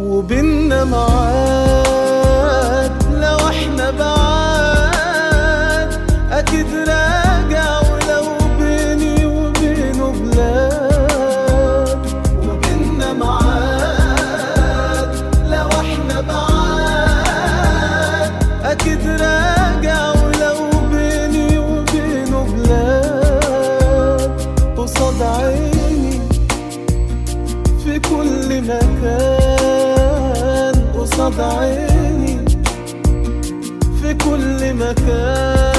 وبيننا معاد. لو احنا بعاد اكيد راجع، ولو بيني وبينه بلاد. وبيننا معاد لو احنا بعاد اكيد راجع، ولو بيني وبينه بلاد. قصاد عيني في كل مكان، قصاد عيني في كل مكان.